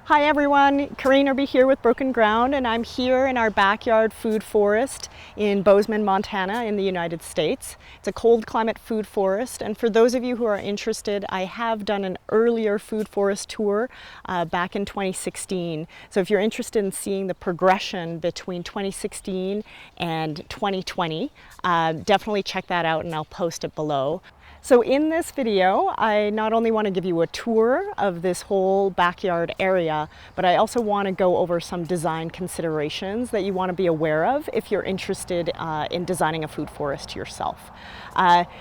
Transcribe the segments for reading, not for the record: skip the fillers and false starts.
Hi everyone, Kareen Erbe here with Broken Ground, and I'm here in our backyard food forest in Bozeman, Montana in the United States. It's a cold climate food forest, and for those of you who are interested, I have done an earlier food forest tour back in 2016. So if you're interested in seeing the progression between 2016 and 2020, definitely check that out and I'll post it below. So in this video, I not only want to give you a tour of this whole backyard area, but I also want to go over some design considerations that you want to be aware of if you're interested in designing a food forest yourself.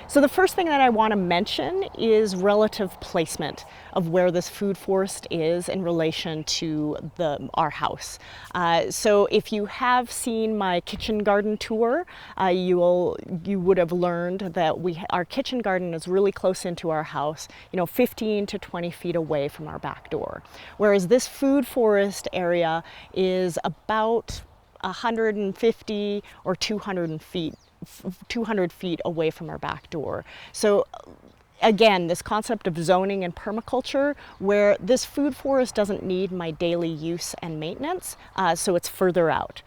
So the first thing that I want to mention is relative placement of where this food forest is in relation to our house. So if you have seen my kitchen garden tour, you would have learned that our kitchen garden is really close into our house, 15 to 20 feet away from our back door. Whereas this food forest area is about 150 or 200 feet away from our back door. So again, this concept of zoning and permaculture, where this food forest doesn't need my daily use and maintenance, so it's further out.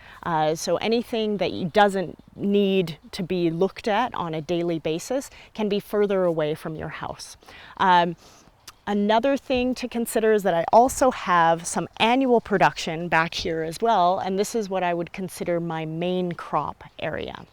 So anything that doesn't need to be looked at on a daily basis can be further away from your house. Another thing to consider is that I also have some annual production back here as well, and this is what I would consider my main crop area.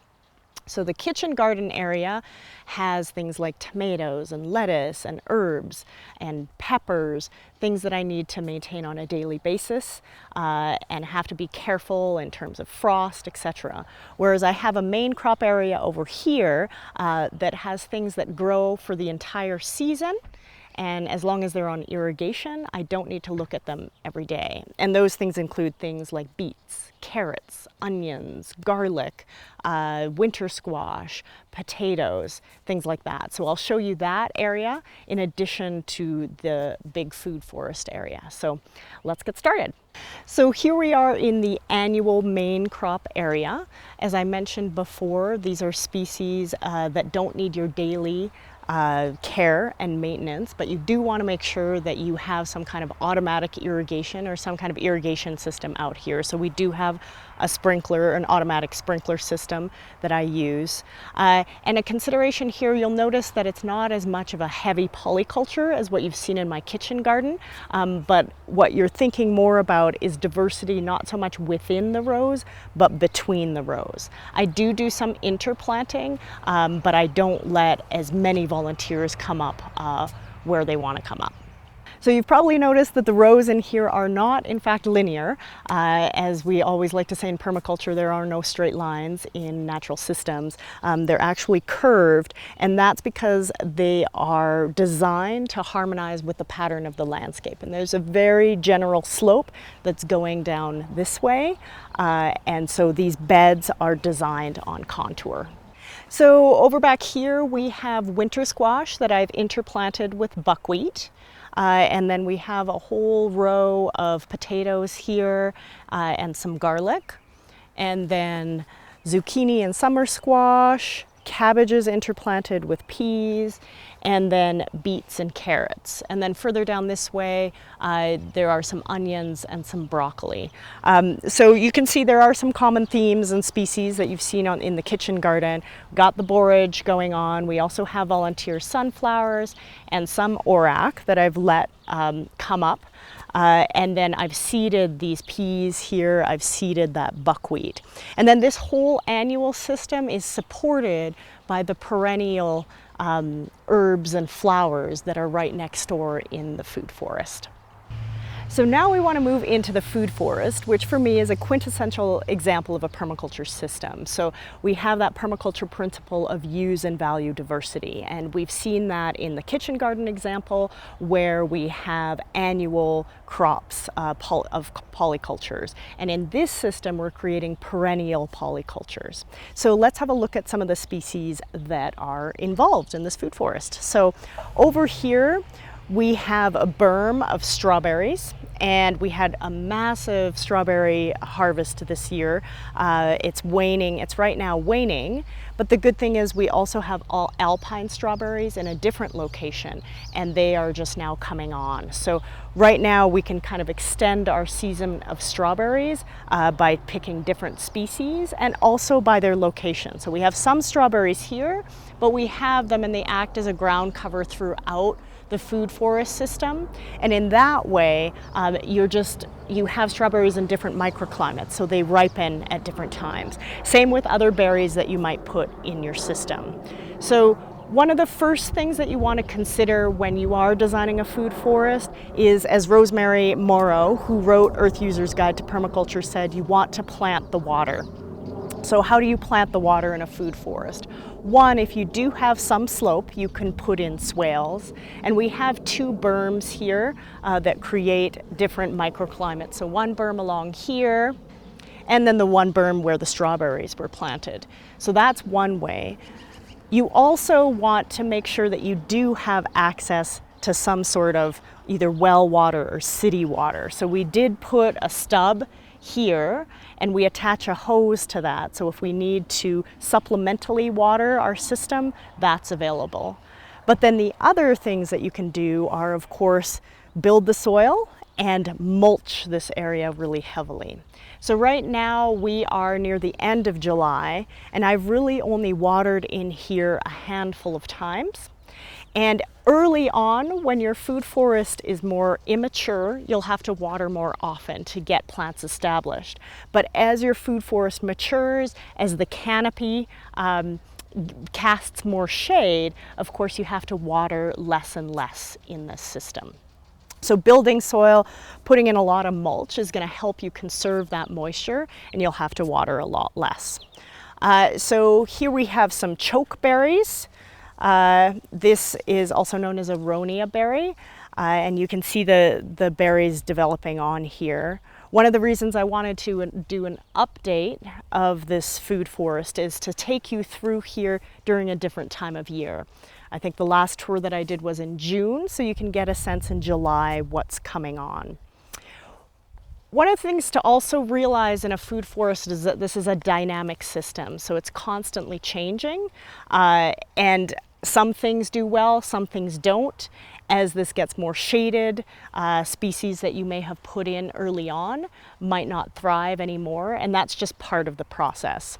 So the kitchen garden area has things like tomatoes and lettuce and herbs and peppers, things that I need to maintain on a daily basis and have to be careful in terms of frost, etc. Whereas I have a main crop area over here that has things that grow for the entire season. And as long as they're on irrigation, I don't need to look at them every day. And those things include things like beets, carrots, onions, garlic, winter squash, potatoes, things like that. So I'll show you that area in addition to the big food forest area. So let's get started. So here we are in the annual main crop area. As I mentioned before, these are species that don't need your daily care and maintenance, but you do want to make sure that you have some kind of automatic irrigation or some kind of irrigation system out here. So we do have a sprinkler, an automatic sprinkler system that I use. And a consideration here, you'll notice that it's not as much of a heavy polyculture as what you've seen in my kitchen garden, but what you're thinking more about is diversity, not so much within the rows, but between the rows. I do some interplanting, but I don't let as many volunteers come up where they want to come up. So you've probably noticed that the rows in here are not, in fact, linear. As we always like to say in permaculture, there are no straight lines in natural systems. They're actually curved, and that's because they are designed to harmonize with the pattern of the landscape. And there's a very general slope that's going down this way, and so these beds are designed on contour. So over back here, we have winter squash that I've interplanted with buckwheat. And then we have a whole row of potatoes here and some garlic. And then zucchini and summer squash, cabbages interplanted with peas, and then beets and carrots. And then further down this way, there are some onions and some broccoli. So you can see there are some common themes and species that you've seen in the kitchen garden. We've got the borage going on. We also have volunteer sunflowers and some orac that I've let come up. And then I've seeded these peas here, I've seeded that buckwheat. And then this whole annual system is supported by the perennial herbs and flowers that are right next door in the food forest. So now we want to move into the food forest, which for me is a quintessential example of a permaculture system. So we have that permaculture principle of use and value diversity. And we've seen that in the kitchen garden example, where we have annual crops of polycultures. And in this system, we're creating perennial polycultures. So let's have a look at some of the species that are involved in this food forest. So over here, We have a berm of strawberries, and we had a massive strawberry harvest this year. It's waning, it's right now waning, but the good thing is we also have all alpine strawberries in a different location, and they are just now coming on. So right now we can kind of extend our season of strawberries by picking different species and also by their location. So we have some strawberries here, but we have them and they act as a ground cover throughout the food forest system, and in that way you have strawberries in different microclimates, so they ripen at different times. Same with other berries that you might put in your system. So one of the first things that you want to consider when you are designing a food forest is, as Rosemary Morrow, who wrote Earth User's Guide to Permaculture, said, you want to plant the water. So how do you plant the water in a food forest? One, if you do have some slope, you can put in swales. And we have two berms here that create different microclimates. So one berm along here, and then the one berm where the strawberries were planted. So that's one way. You also want to make sure that you do have access to some sort of either well water or city water. So we did put a stub here, and we attach a hose to that. So if we need to supplementally water our system, that's available. But then the other things that you can do are, of course, build the soil and mulch this area really heavily. So right now we are near the end of July, and I've really only watered in here a handful of times. And early on, when your food forest is more immature, you'll have to water more often to get plants established. But as your food forest matures, as the canopy casts more shade, of course you have to water less and less in this system. So building soil, putting in a lot of mulch is going to help you conserve that moisture, and you'll have to water a lot less. So here we have some chokeberries. This is also known as a Ronia berry, and you can see the berries developing on here. One of the reasons I wanted to do an update of this food forest is to take you through here during a different time of year. I think the last tour that I did was in June, so you can get a sense in July what's coming on. One of the things to also realize in a food forest is that this is a dynamic system, so it's constantly changing, and some things do well, some things don't. As this gets more shaded, species that you may have put in early on might not thrive anymore, and that's just part of the process.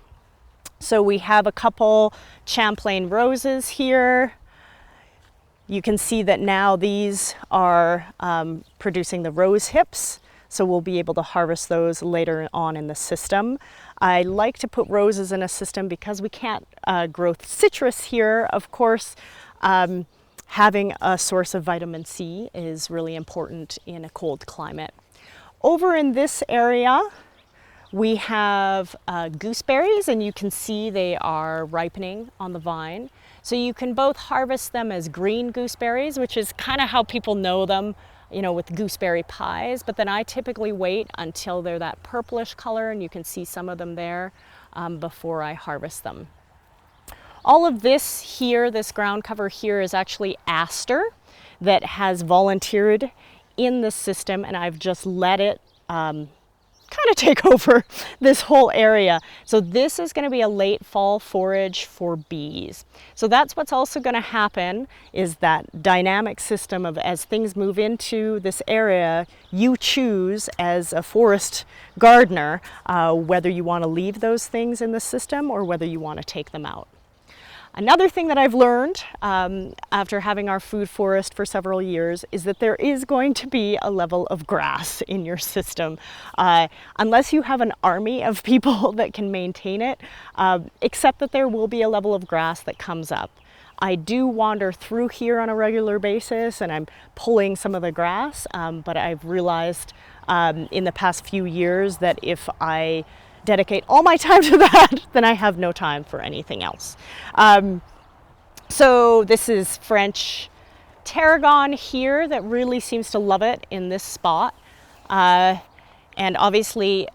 So we have a couple Champlain roses here. You can see that now these are producing the rose hips, so we'll be able to harvest those later on in the system. I like to put roses in a system because we can't grow citrus here. Of course, having a source of vitamin C is really important in a cold climate. Over in this area, we have gooseberries, and you can see they are ripening on the vine. So you can both harvest them as green gooseberries, which is kind of how people know them, you know, with gooseberry pies, but then I typically wait until they're that purplish color, and you can see some of them there before I harvest them. All of this here, this ground cover here, is actually aster that has volunteered in the system, and I've just let it kind of take over this whole area. So this is going to be a late fall forage for bees. So that's what's also going to happen, is that dynamic system of, as things move into this area, you choose as a forest gardener whether you want to leave those things in the system or whether you want to take them out. Another thing that I've learned after having our food forest for several years is that there is going to be a level of grass in your system. Unless you have an army of people that can maintain it, except that there will be a level of grass that comes up. I do wander through here on a regular basis, and I'm pulling some of the grass, but I've realized in the past few years that if I dedicate all my time to that, then I have no time for anything else. So this is French tarragon here that really seems to love it in this spot. And obviously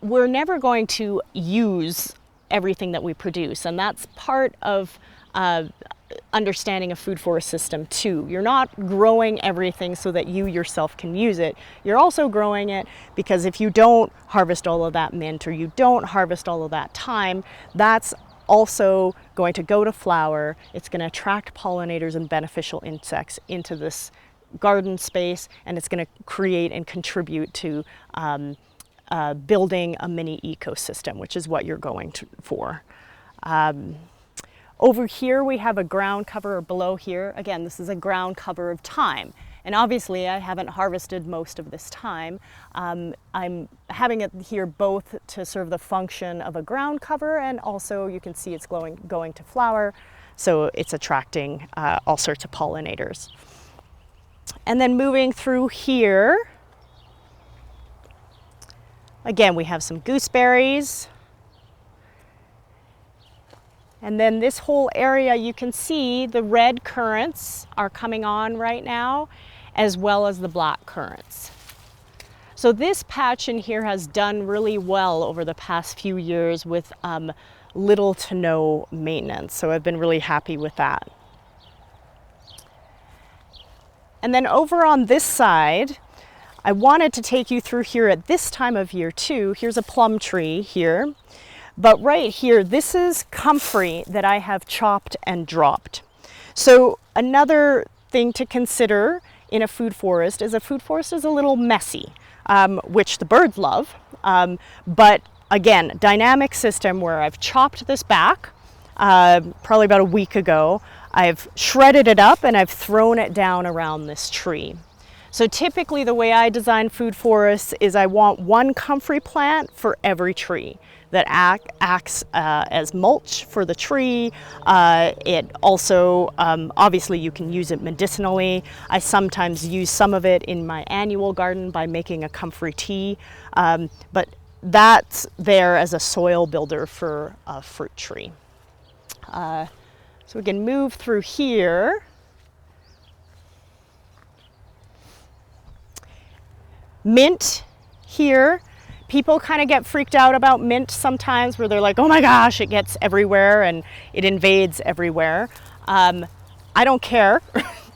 we're never going to use everything that we produce, and that's part of understanding a food forest system too. You're not growing everything so that you yourself can use it. You're also growing it because if you don't harvest all of that mint or you don't harvest all of that thyme, that's also going to go to flower. It's going to attract pollinators and beneficial insects into this garden space, and it's going to create and contribute to building a mini ecosystem, which is what you're going for. Over here we have a ground cover, or below here, again, this is a ground cover of thyme. And obviously I haven't harvested most of this thyme. I'm having it here both to serve the function of a ground cover, and also you can see it's going to flower, so it's attracting all sorts of pollinators. And then moving through here, again, we have some gooseberries. And then this whole area, you can see the red currants are coming on right now, as well as the black currants. So this patch in here has done really well over the past few years with little to no maintenance. So I've been really happy with that. And then over on this side, I wanted to take you through here at this time of year too. Here's a plum tree here. But right here, this is comfrey that I have chopped and dropped. So another thing to consider in a food forest is a little messy, which the birds love. But again, dynamic system where I've chopped this back probably about a week ago. I've shredded it up and I've thrown it down around this tree. So typically the way I design food forests is I want one comfrey plant for every tree that acts as mulch for the tree. It also, obviously you can use it medicinally. I sometimes use some of it in my annual garden by making a comfrey tea, but that's there as a soil builder for a fruit tree. So we can move through here. Mint here. People kind of get freaked out about mint sometimes, where they're like, oh my gosh, it gets everywhere and it invades everywhere. I don't care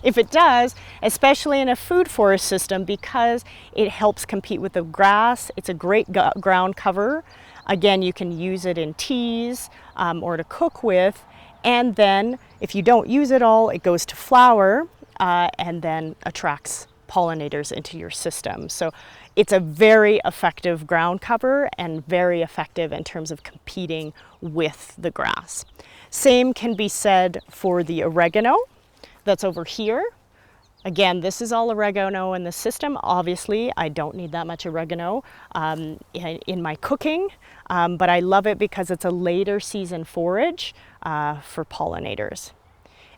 if it does, especially in a food forest system, because it helps compete with the grass. It's a great ground cover. Again, you can use it in teas or to cook with. And then if you don't use it all, it goes to flower and then attracts pollinators into your system. So it's a very effective ground cover and very effective in terms of competing with the grass. Same can be said for the oregano that's over here. Again, this is all oregano in the system. Obviously, I don't need that much oregano in my cooking, but I love it because it's a later season forage for pollinators.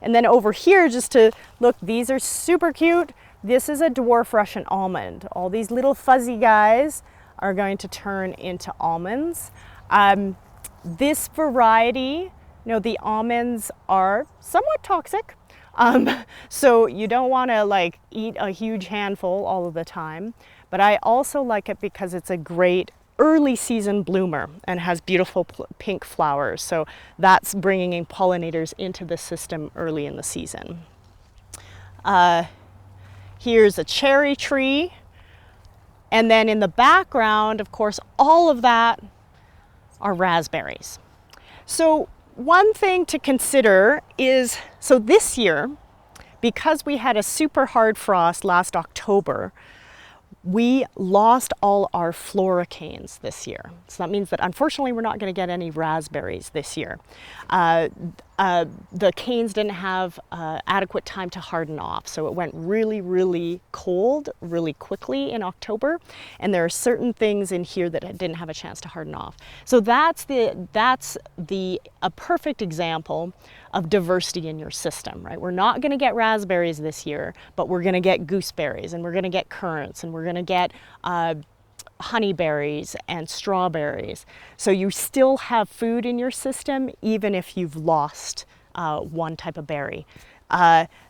And then over here, just to look, these are super cute. This is a dwarf Russian almond. All these little fuzzy guys are going to turn into almonds. This variety, the almonds are somewhat toxic. So you don't want to like eat a huge handful all of the time. But I also like it because it's a great early season bloomer and has beautiful pink flowers. So that's bringing in pollinators into the system early in the season. Here's a cherry tree. And then in the background, of course, all of that are raspberries. So one thing to consider is, so this year, because we had a super hard frost last October, we lost all our floricanes this year. So that means that unfortunately we're not going to get any raspberries this year. The canes didn't have adequate time to harden off, so it went really, really cold really quickly in October, and there are certain things in here that didn't have a chance to harden off. So that's a perfect example of diversity in your system, right? We're not going to get raspberries this year, but we're going to get gooseberries, and we're going to get currants, and we're going to get honeyberries and strawberries. So you still have food in your system even if you've lost one type of berry.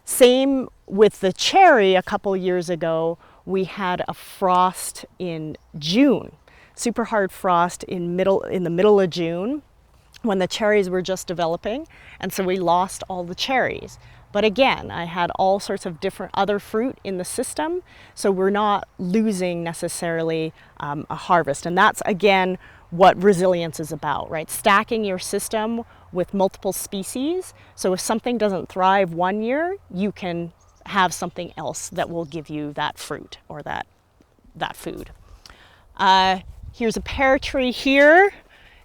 Same with the cherry. A couple years ago we had a frost in June, super hard frost in the middle of June. when the cherries were just developing, and so we lost all the cherries. But again, I had all sorts of different other fruit in the system, so we're not losing necessarily a harvest. And that's, again, what resilience is about, right? Stacking your system with multiple species, so if something doesn't thrive one year, you can have something else that will give you that fruit or that food. Here's a pear tree here,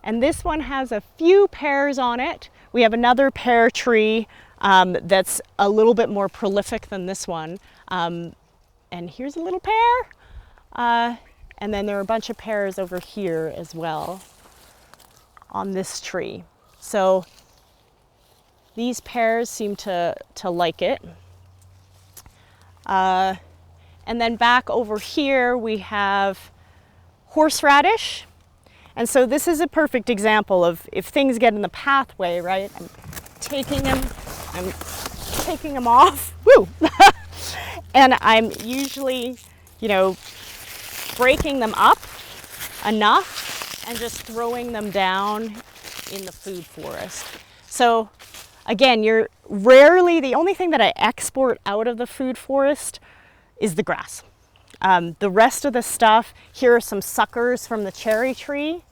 and this one has a few pears on it. We have another pear tree that's a little bit more prolific than this one. And here's a little pear. And then there are a bunch of pears over here as well on this tree. So these pears seem to like it. And then back over here we have horseradish. And so this is a perfect example of if things get in the pathway, right? I'm taking them off, woo! And I'm usually, breaking them up enough and just throwing them down in the food forest. So again, the only thing that I export out of the food forest is the grass. The rest of the stuff, here are some suckers from the cherry tree,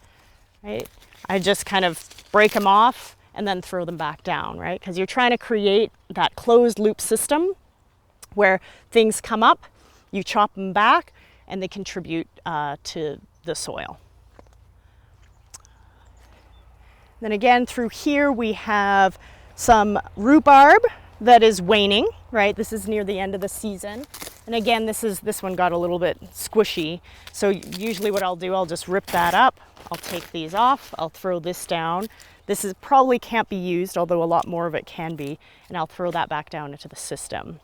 right? I just kind of break them off and then throw them back down, right? Because you're trying to create that closed loop system where things come up, you chop them back, and they contribute to the soil. Then again, through here we have some rhubarb that is waning, right? This is near the end of the season. And again, this one got a little bit squishy. So usually what I'll do, I'll just rip that up. I'll take these off. I'll throw this down. This probably can't be used, although a lot more of it can be. And I'll throw that back down into the system.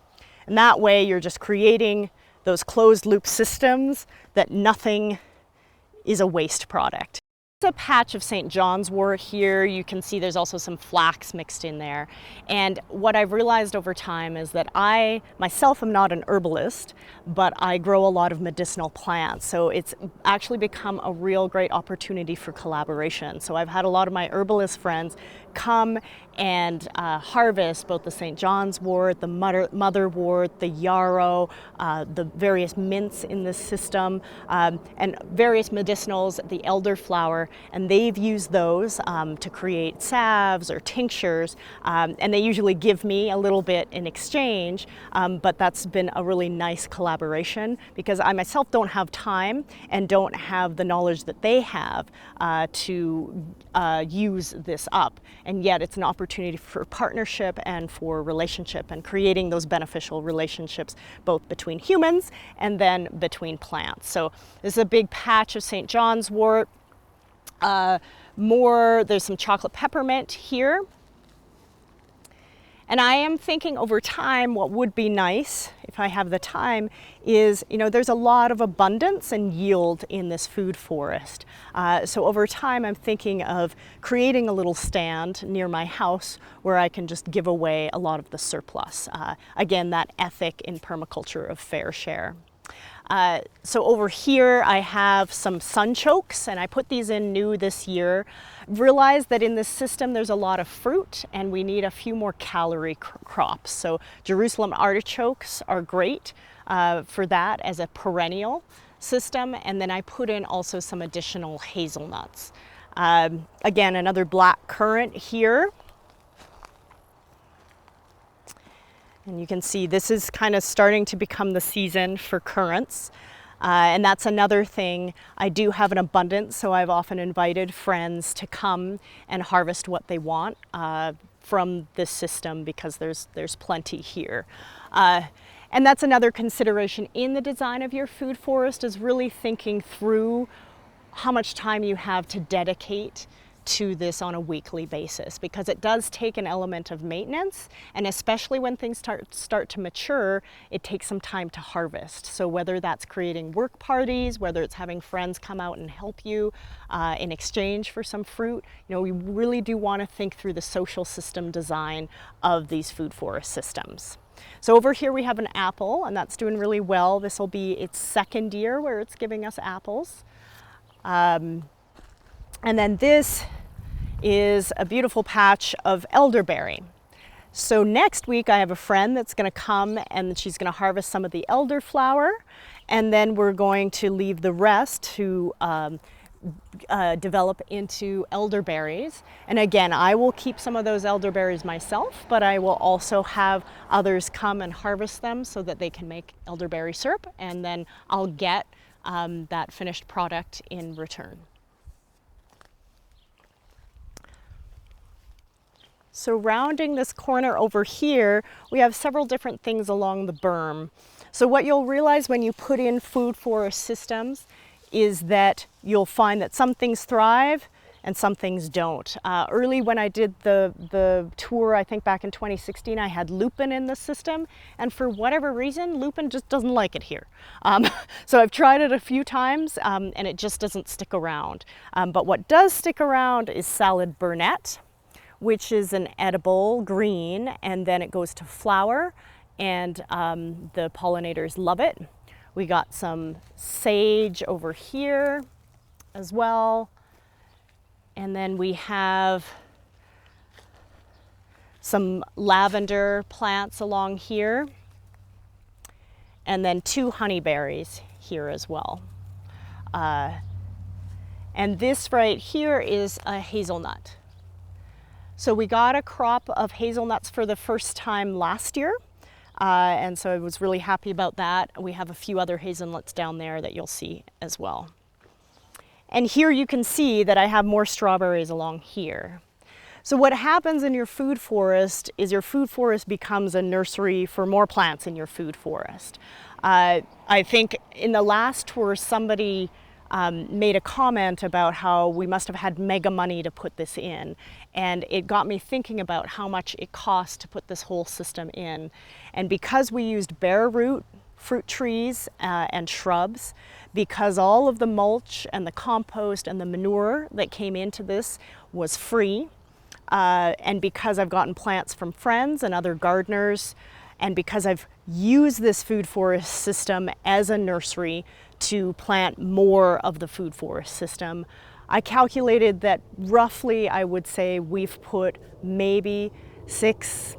And that way you're just creating those closed loop systems that nothing is a waste product. A patch of St. John's wort here. You can see there's also some flax mixed in there. And what I've realized over time is that I myself am not an herbalist, but I grow a lot of medicinal plants. So it's actually become a real great opportunity for collaboration. So I've had a lot of my herbalist friends come and harvest both the St. John's wort, the motherwort, the yarrow, the various mints in this system, and various medicinals, the elderflower, and they've used those to create salves or tinctures, and they usually give me a little bit in exchange, but that's been a really nice collaboration because I myself don't have time and don't have the knowledge that they have to use this up. And yet it's an opportunity for partnership and for relationship and creating those beneficial relationships both between humans and then between plants. So this is a big patch of St. John's wort. There's some chocolate peppermint here. And I am thinking over time what would be nice, if I have the time, is, there's a lot of abundance and yield in this food forest. So over time I'm thinking of creating a little stand near my house where I can just give away a lot of the surplus. Again, that ethic in permaculture of fair share. So over here I have some sunchokes, and I put these in new this year. Realized that in this system there's a lot of fruit and we need a few more calorie crops. So Jerusalem artichokes are great for that as a perennial system, and then I put in also some additional hazelnuts. Again, another black currant here. And you can see this is kind of starting to become the season for currants. And that's another thing. I do have an abundance, so I've often invited friends to come and harvest what they want from this system because there's plenty here. And that's another consideration in the design of your food forest, is really thinking through how much time you have to dedicate to this on a weekly basis, because it does take an element of maintenance, and especially when things start to mature, it takes some time to harvest. So whether that's creating work parties, whether it's having friends come out and help you in exchange for some fruit, we really do want to think through the social system design of these food forest systems. So over here we have an apple, and that's doing really well. This will be its second year where it's giving us apples. And then this is a beautiful patch of elderberry. So next week I have a friend that's going to come and she's going to harvest some of the elderflower, and then we're going to leave the rest to develop into elderberries. And again, I will keep some of those elderberries myself, but I will also have others come and harvest them so that they can make elderberry syrup, and then I'll get that finished product in return. So rounding this corner over here, we have several different things along the berm. So what you'll realize when you put in food forest systems is that you'll find that some things thrive and some things don't. Early when I did the tour, I think back in 2016, I had lupin in the system, and for whatever reason, lupin just doesn't like it here. So I've tried it a few times and it just doesn't stick around. But what does stick around is salad burnet, which is an edible green, and then it goes to flower, and the pollinators love it. We got some sage over here as well, and then we have some lavender plants along here, and then 2 honeyberries here as well. And this right here is a hazelnut. So we got a crop of hazelnuts for the first time last year, and so I was really happy about that. We have a few other hazelnuts down there that you'll see as well. And here you can see that I have more strawberries along here. So what happens in your food forest is your food forest becomes a nursery for more plants in your food forest. I think in the last tour somebody made a comment about how we must have had mega money to put this in, and it got me thinking about how much it cost to put this whole system in. And because we used bare root fruit trees and shrubs, because all of the mulch and the compost and the manure that came into this was free, and because I've gotten plants from friends and other gardeners, and because I've used this food forest system as a nursery to plant more of the food forest system, I calculated that roughly I would say we've put maybe $600,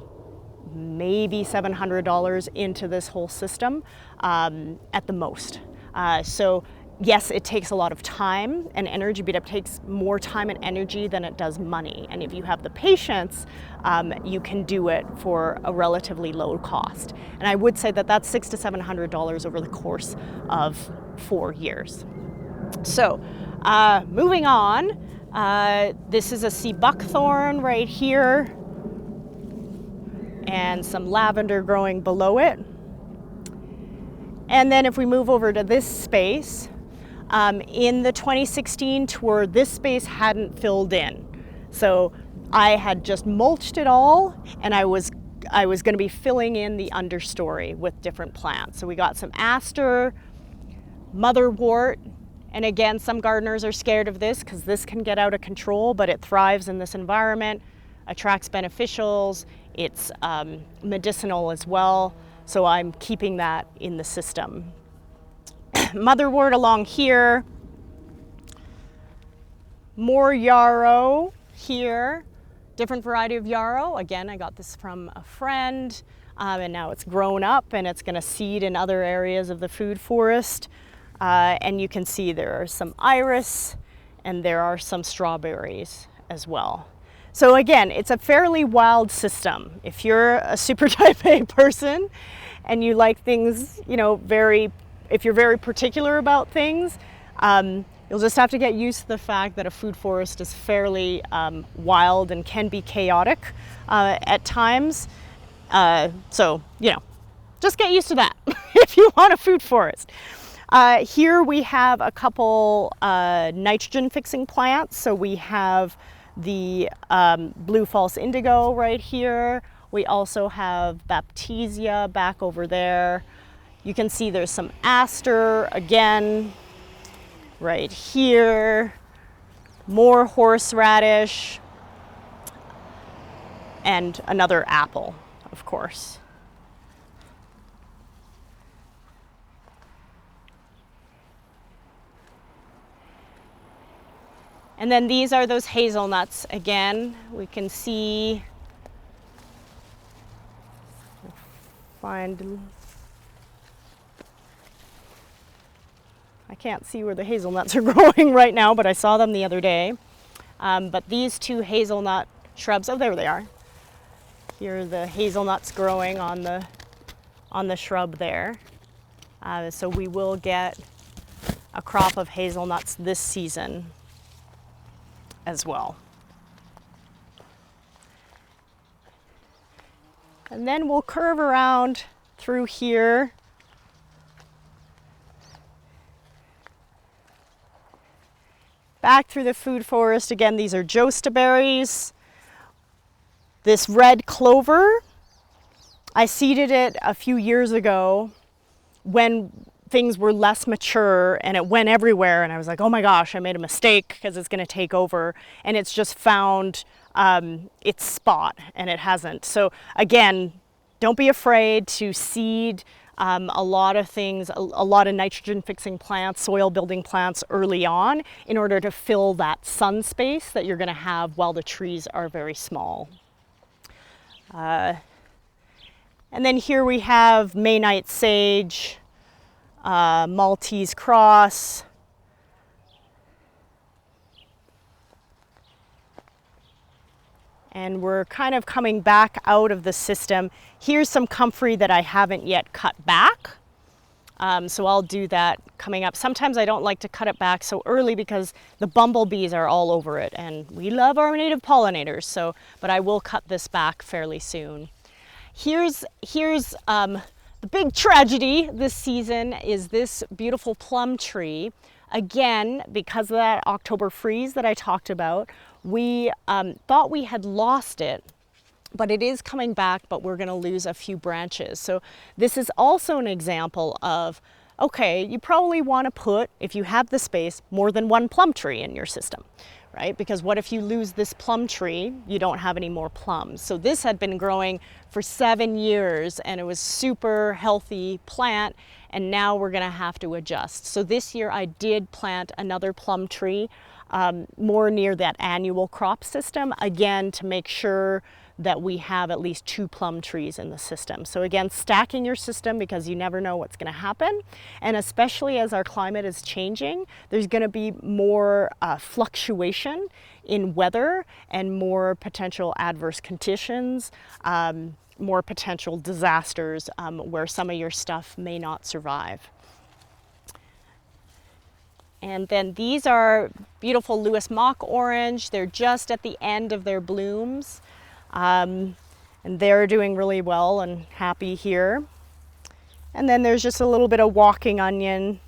maybe $700 into this whole system at the most. So yes, it takes a lot of time and energy, but it takes more time and energy than it does money. And if you have the patience, you can do it for a relatively low cost. And I would say that that's $600 to $700 over the course of 4 years. So moving on, this is a sea buckthorn right here, and some lavender growing below it. And then if we move over to this space, in the 2016 tour, this space hadn't filled in. So I had just mulched it all, and I was going to be filling in the understory with different plants. So we got some aster, motherwort, and again, some gardeners are scared of this because this can get out of control, but it thrives in this environment, attracts beneficials, it's medicinal as well. So I'm keeping that in the system. Motherwort along here, more yarrow here, different variety of yarrow. Again, I got this from a friend, and now it's grown up and it's going to seed in other areas of the food forest. And you can see there are some iris and there are some strawberries as well. So again, it's a fairly wild system. If you're a super type A person and you like things, you know, if you're very particular about things, you'll just have to get used to the fact that a food forest is fairly wild and can be chaotic at times. So, you know, just get used to that if you want a food forest. Here we have a couple nitrogen fixing plants. So we have the blue false indigo right here. We also have baptisia back over there. You can see there's some aster again right here, more horseradish, and another apple, of course. And then these are those hazelnuts. Again, we can see, I can't see where the hazelnuts are growing right now, but I saw them the other day. But these two hazelnut shrubs, oh, there they are. Here are the hazelnuts growing on the shrub there. So we will get a crop of hazelnuts this season as well. And then we'll curve around through here. Back through the food forest. Again, these are josta berries. This red clover, I seeded it a few years ago when things were less mature, and it went everywhere, and I was like, oh my gosh, I made a mistake because it's going to take over, and it's just found its spot, and it hasn't. So again, don't be afraid to seed a lot of things, a lot of nitrogen fixing plants, soil building plants early on in order to fill that sun space that you're going to have while the trees are very small. And then here we have Maynite sage, Maltese cross, and we're kind of coming back out of the system. Here's some comfrey that I haven't yet cut back. So I'll do that coming up. Sometimes I don't like to cut it back so early because the bumblebees are all over it, and we love our native pollinators, but I will cut this back fairly soon. Here's the big tragedy this season is this beautiful plum tree. Again, because of that October freeze that I talked about, we thought we had lost it, but it is coming back, but we're going to lose a few branches. So this is also an example of, okay, you probably want to put, if you have the space, more than one plum tree in your system, right? Because what if you lose this plum tree, you don't have any more plums. So this had been growing for 7 years, and it was super healthy plant, and now we're going to have to adjust. So this year I did plant another plum tree more near that annual crop system, again, to make sure that we have at least 2 plum trees in the system. So again, stacking your system because you never know what's going to happen. And especially as our climate is changing, there's going to be more fluctuation in weather and more potential adverse conditions, more potential disasters where some of your stuff may not survive. And then these are beautiful Lewis mock orange. They're just at the end of their blooms. And they're doing really well and happy here. And then there's just a little bit of walking onion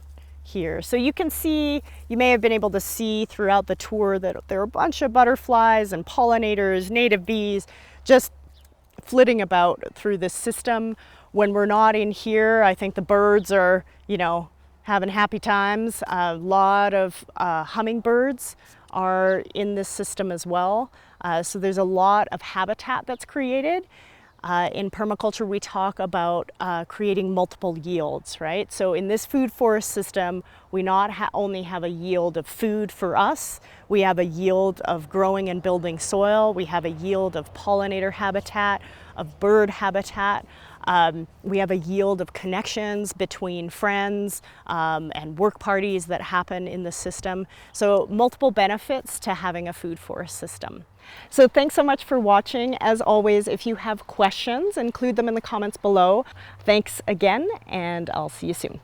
here. So you can see, you may have been able to see throughout the tour that there are a bunch of butterflies and pollinators, native bees, just flitting about through this system. When we're not in here, I think the birds are, having happy times. A lot of hummingbirds are in this system as well. So there's a lot of habitat that's created. In permaculture, we talk about creating multiple yields, right? So in this food forest system, we not only have a yield of food for us, we have a yield of growing and building soil, we have a yield of pollinator habitat, of bird habitat. We have a yield of connections between friends and work parties that happen in the system. So multiple benefits to having a food forest system. So thanks so much for watching. As always, if you have questions, include them in the comments below. Thanks again, and I'll see you soon.